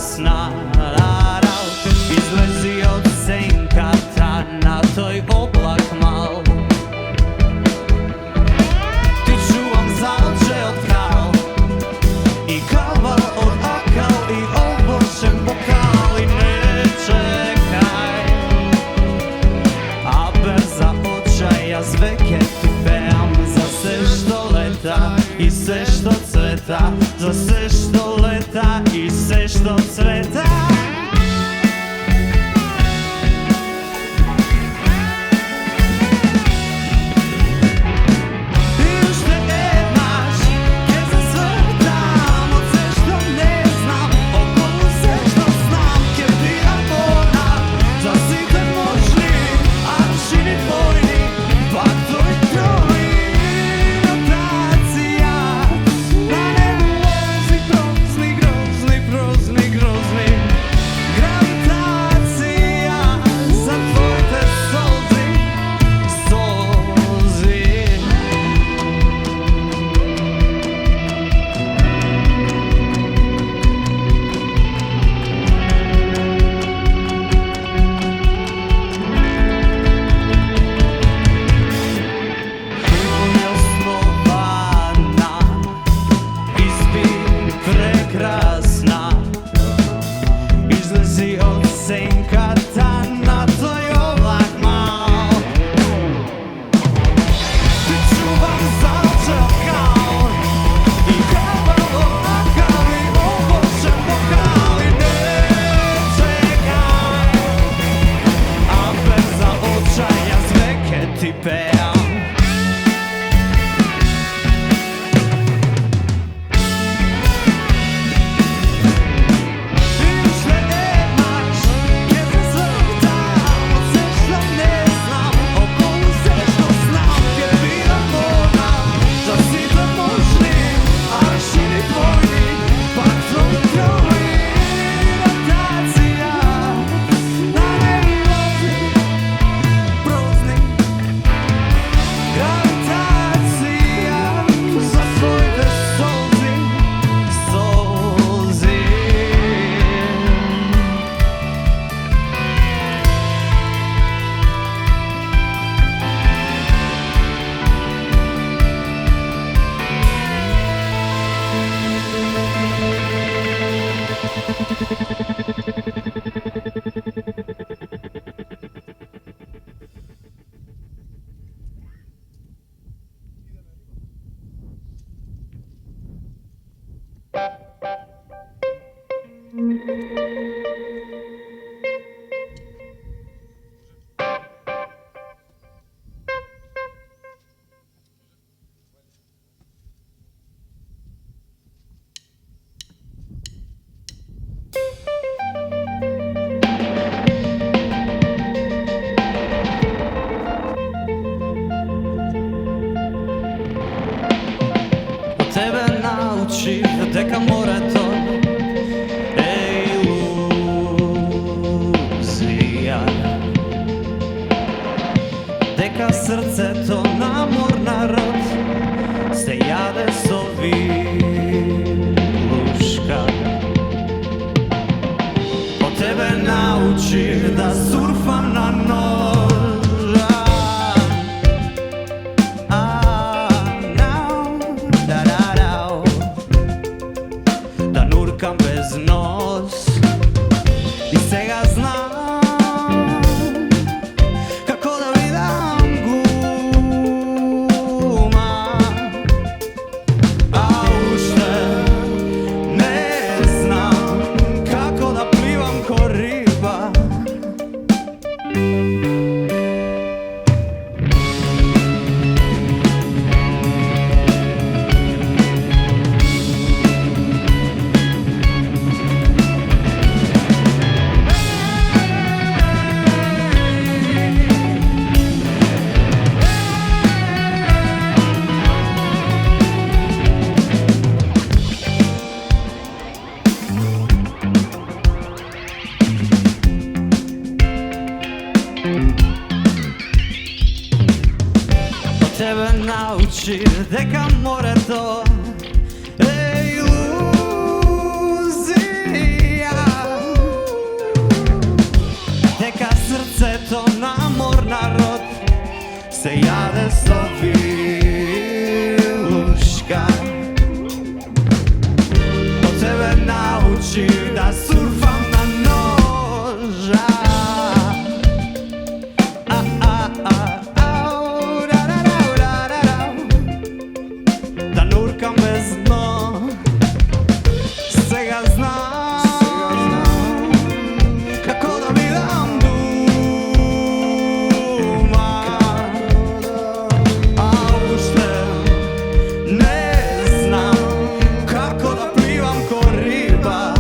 prekrasna. Izlezi od senkata na toj oblak mal. Ti čuvam zaoče od kal i kava od akal i obočen bokal. I ne čekaj, a berza očaja zveke ti peam za sve što leta i sve što cveta, za sve što leta i sve što cveta. Tebe nauči deka more to iluzija, deka srce to namor narod se jade sovi luška. Od tebe nauči da surfam na nož, bez nos i svega znam kako da vidam guma, a ušte ne znam kako da plivam ko riba. Tebe nauči deka more to iluzija, se jade Sofijuška. Od tebe naučim da surfam na noža. Da nurkam bez dno, svega znam kako da mi dam duma, a ušte ne znam kako da plivam ko riba.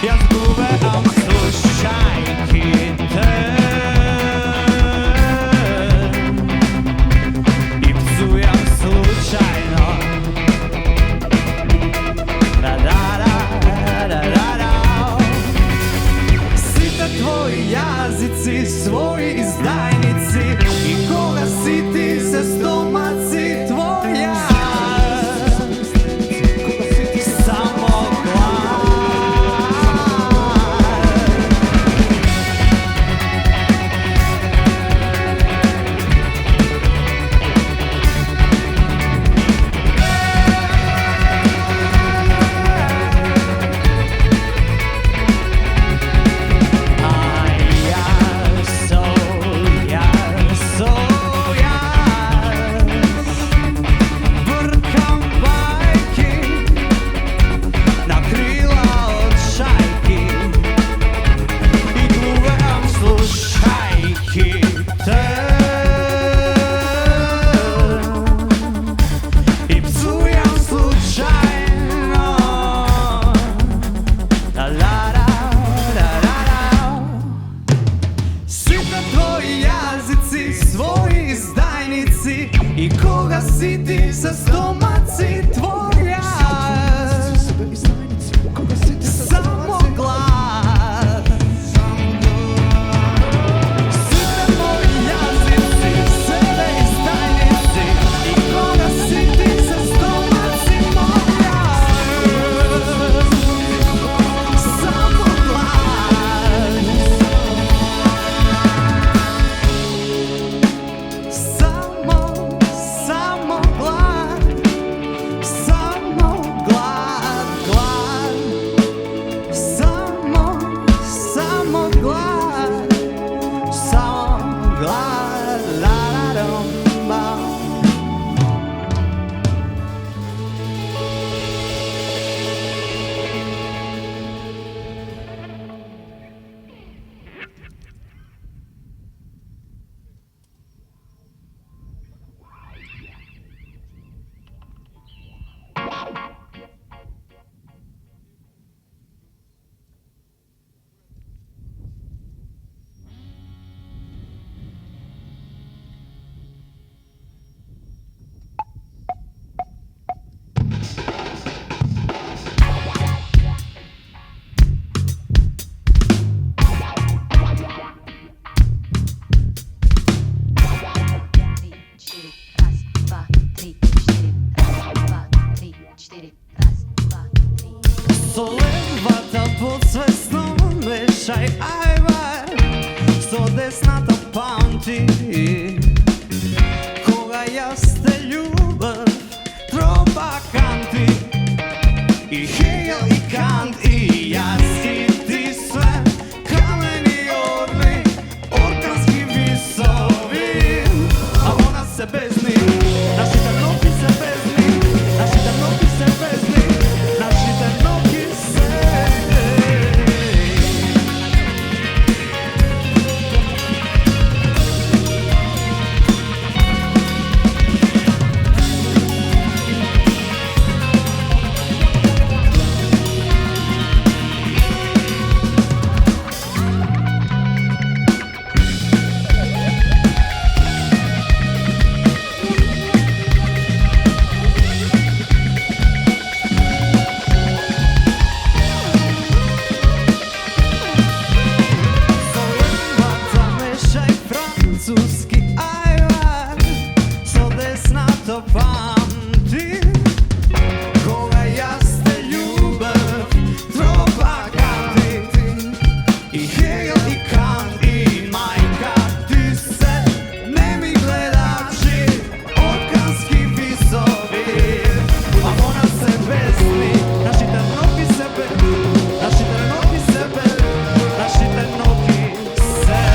Ja zgubę ti se stomaci tvoja. Samo glad. Site moji jazici, sebe izdajnici. I koga si ti se stomaci moja. Samo glad. Samo glad. Samo glad, glad. Samo glad. Samo glad, la la dum bum. Solid vata podsvesno mešaj ajvar. Sto desnata pamti. Koga jaste ljubav troba kanti. I Hegel i Kant i Jaski ti sve. Kameni orli, orkanski visovi. A ona se bezni, naši trnovi se bezni. Naši trnovi se bezni, naši trnovi se. Francuski ajvar, so desnato pamti. Koga jaste ljubav troba kanti. I Hegel i Kant i majka ti se. Nemi gledači, orkanski visovi. A ona se bezni, naši trnovi se bezni. Naši trnovi se bezni, naši trnovi se.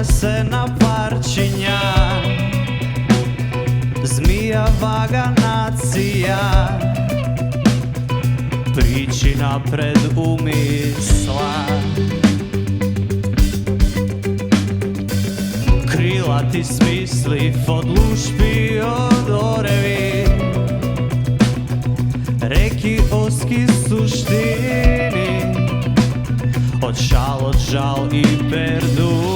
se na parčinja, zmijava ga nacija, priči napred umisla. Krilati smisli odlušpi od orevi, reki oski suštini, od žal i perduvi.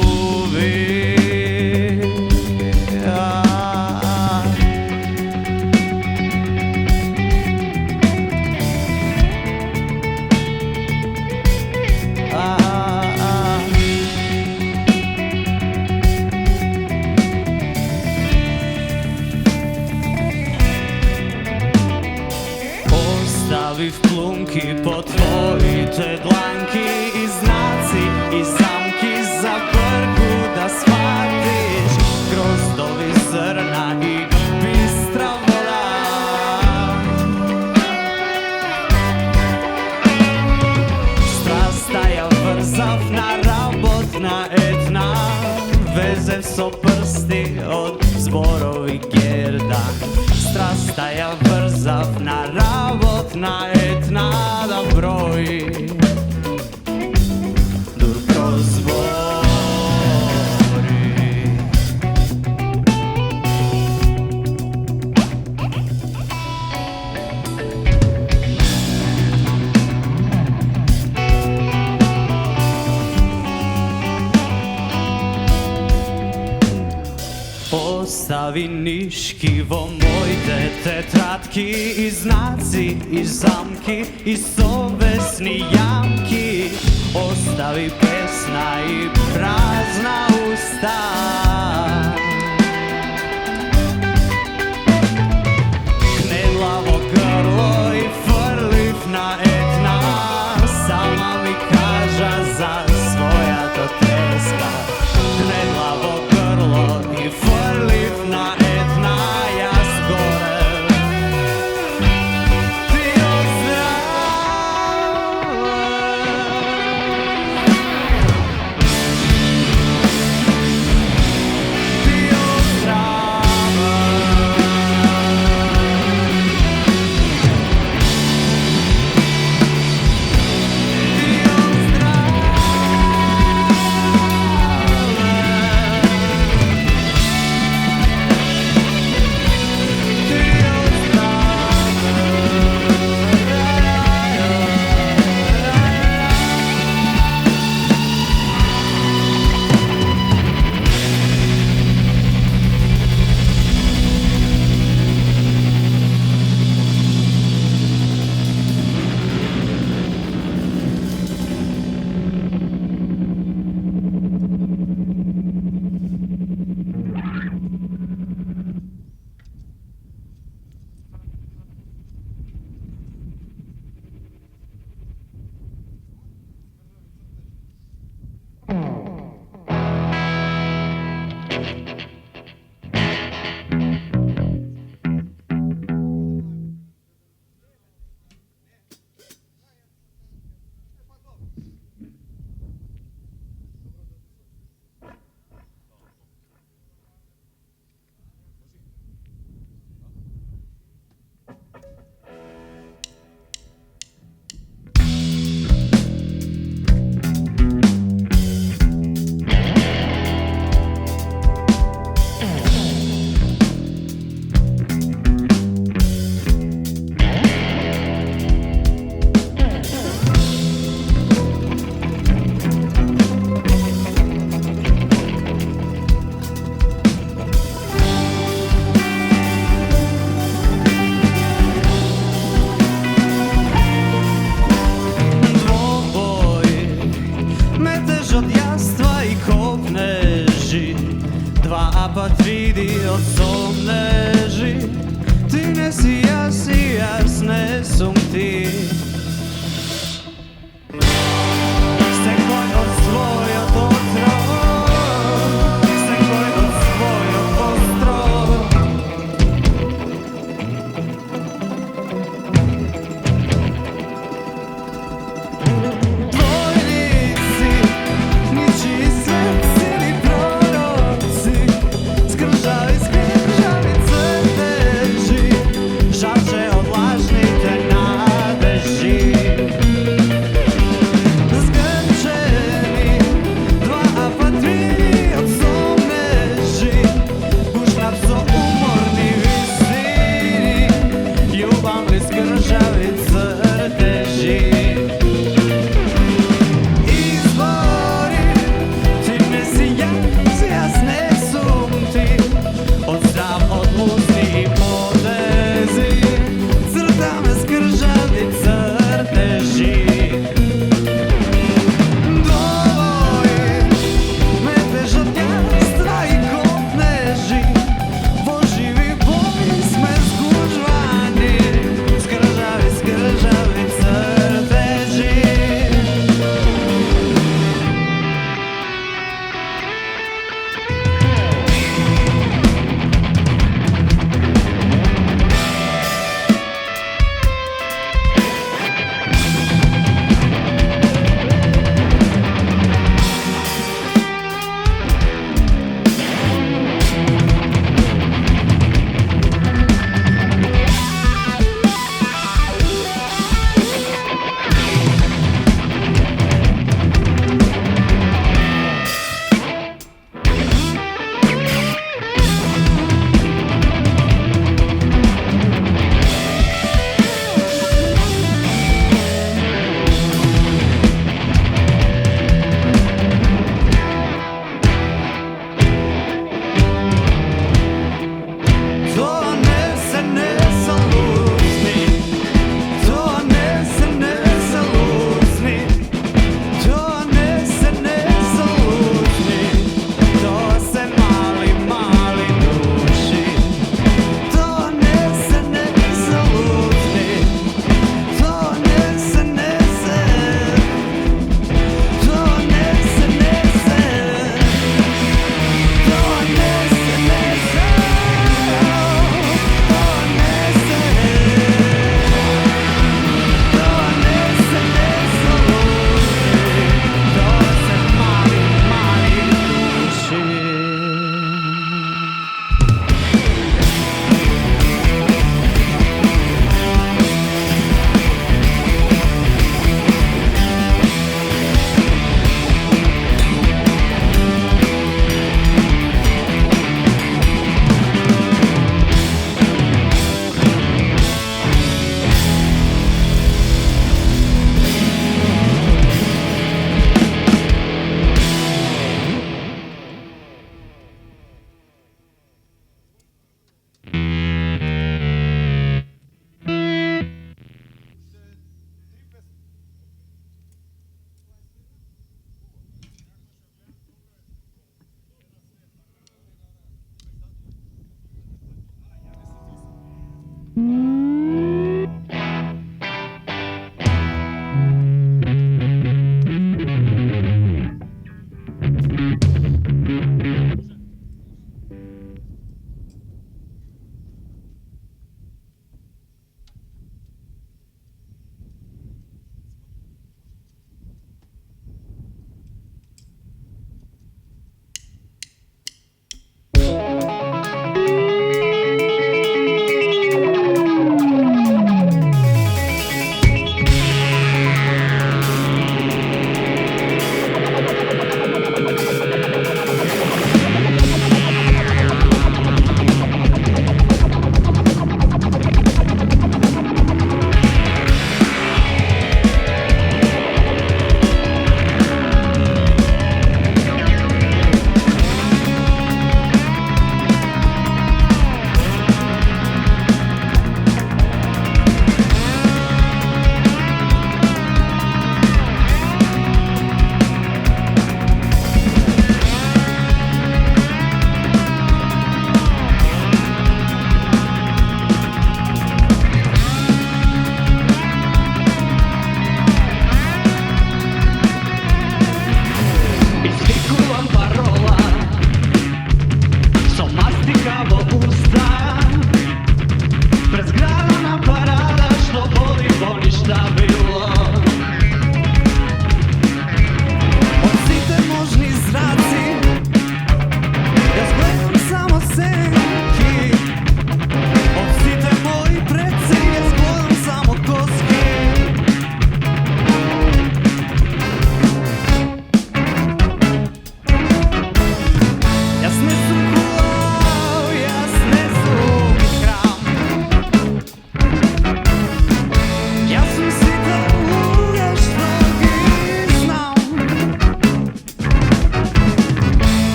Ostavih plunki po tvojite dlanki i znaci i zamki za brku da shvatiš grozdovi zrna i bistra voda. Strastaja vrzavna, rabotna, etna, vezev so prsti od zborovi gerda. Strastaja vrzavna, rabotna, etna, da broji dur kroz zbori. Ostavi niškivo mojte tetratki i znaci i zamki i sovesni jamki. Ostavi pesna i prazna usta, knedlavo grlo i frlifna etna, sama mi kaža za svoja to teska. Knedlavo grlo i frlifna etna, ja zgorem ti apatridi od somneži. Ti ne si ja si, jaz ne som ti. Sekoj od svojot otrov, sekoj od svojot ostrov. Tvoj lik si, ničiji svet si li prov.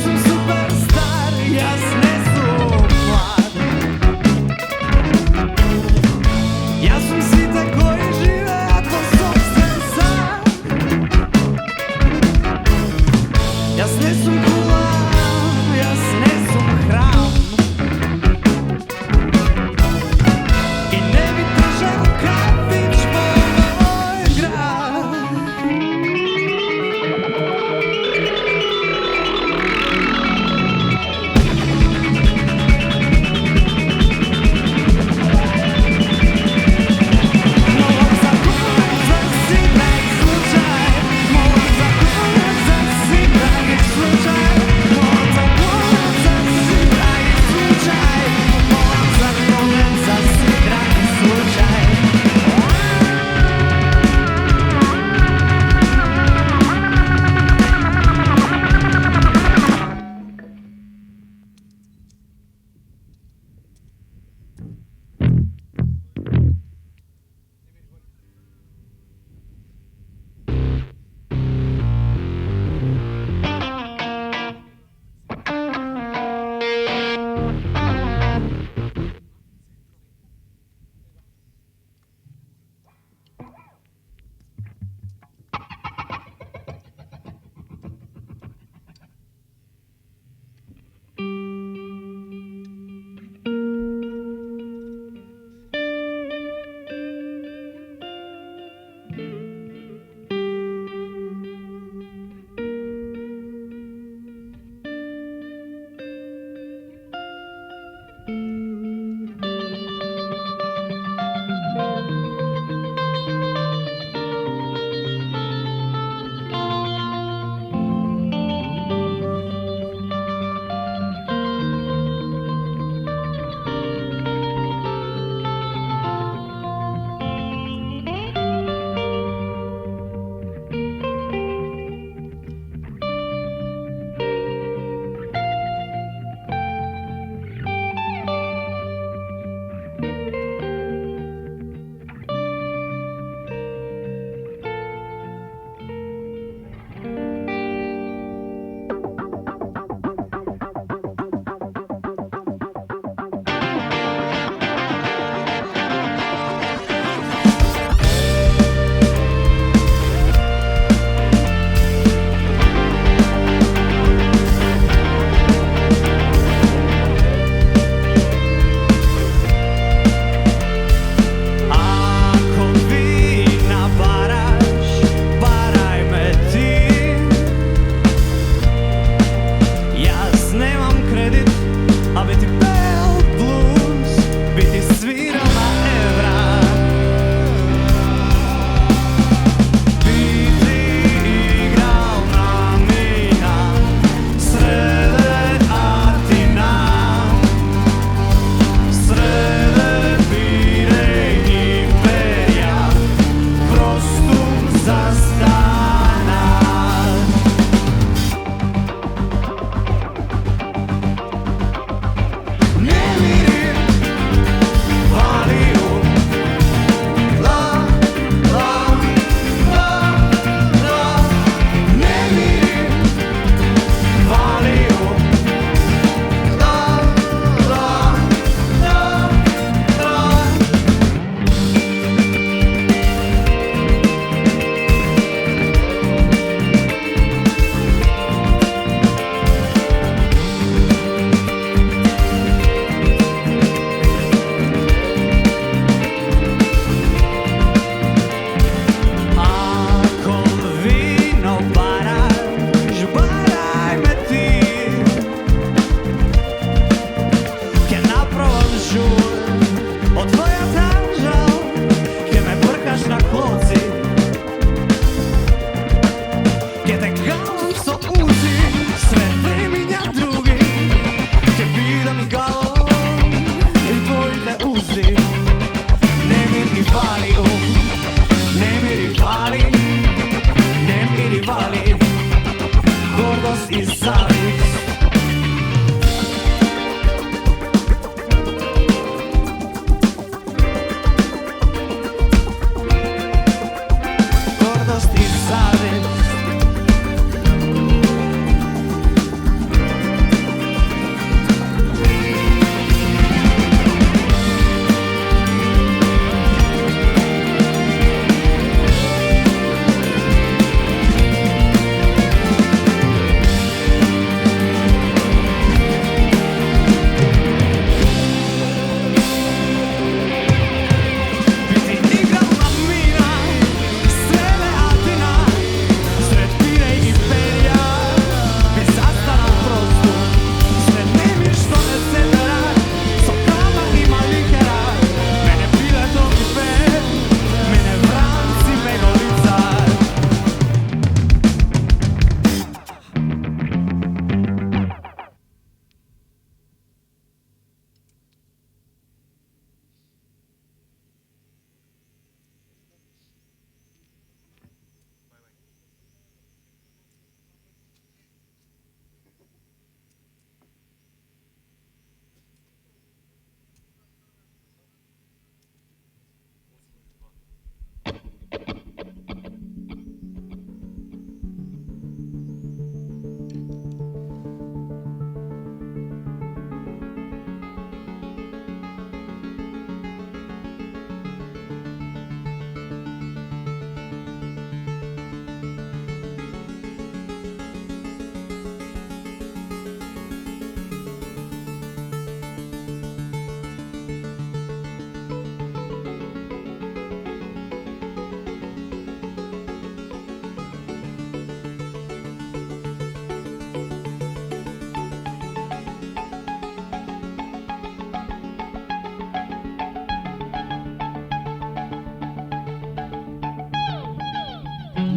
sam superstar, jaz ne sam mlad. Jaz sam sita koji žive tvoj sobstven san. Jaz ne sam kula, jaz ne sam hram. I ne bi držao kafić po moj grad.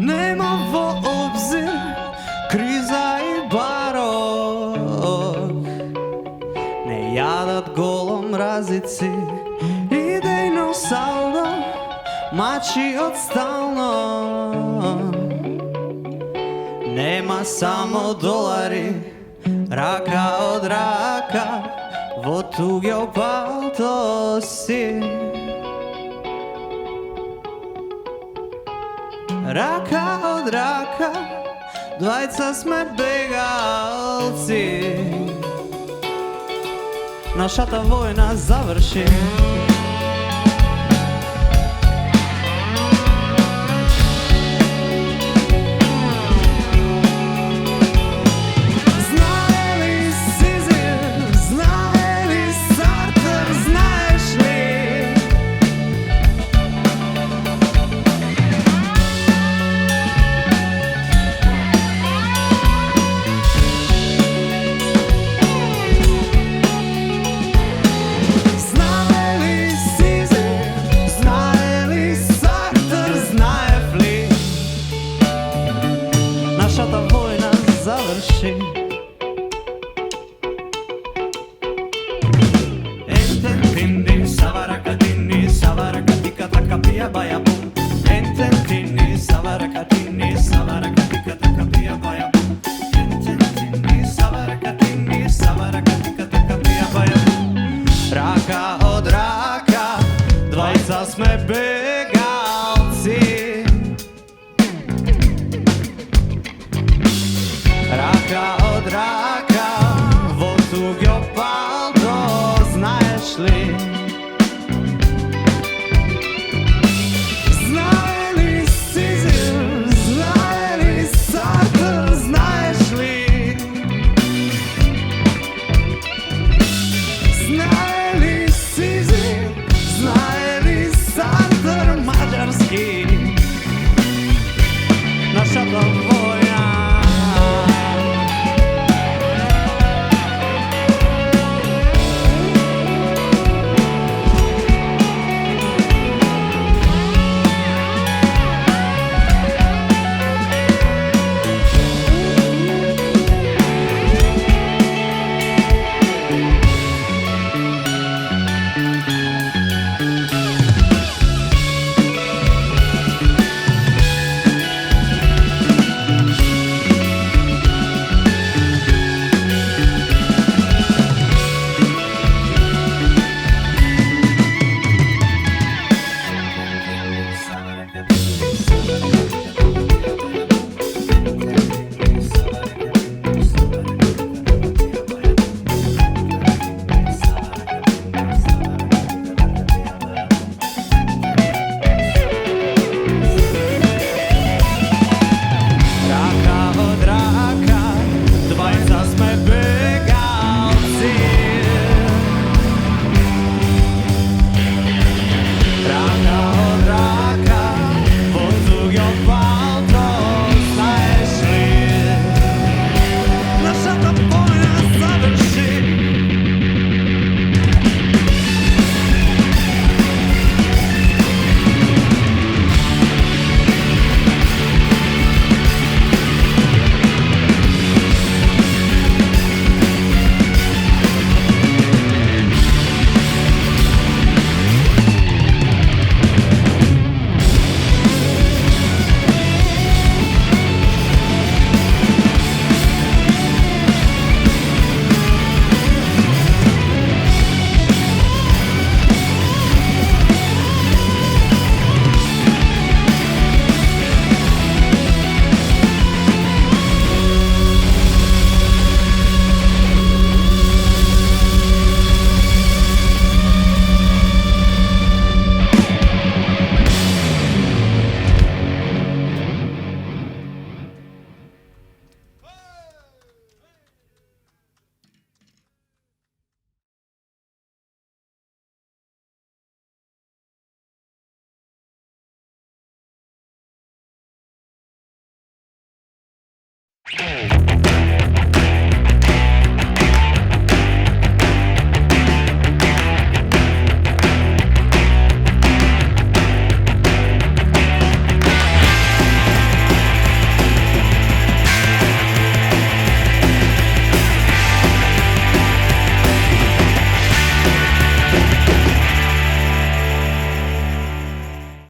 Nemo v obzir kriza i barok. Ne jadat golom razici, idejno saldo, mači od stalno. Nema samo dolari, raka od raka, vo tugio palto si. Raka od raka, dvajca sme begalci. Naša ta vojna završi. Naša ta vojna završi. Enten tindi savarakatini savarakatika takapia bayabum. Enten tindi savarakatini savarakatika takapia bayabum. Enten tindi savarakatini savarakatika takapia bayabum. Raka od raka, dvajca sme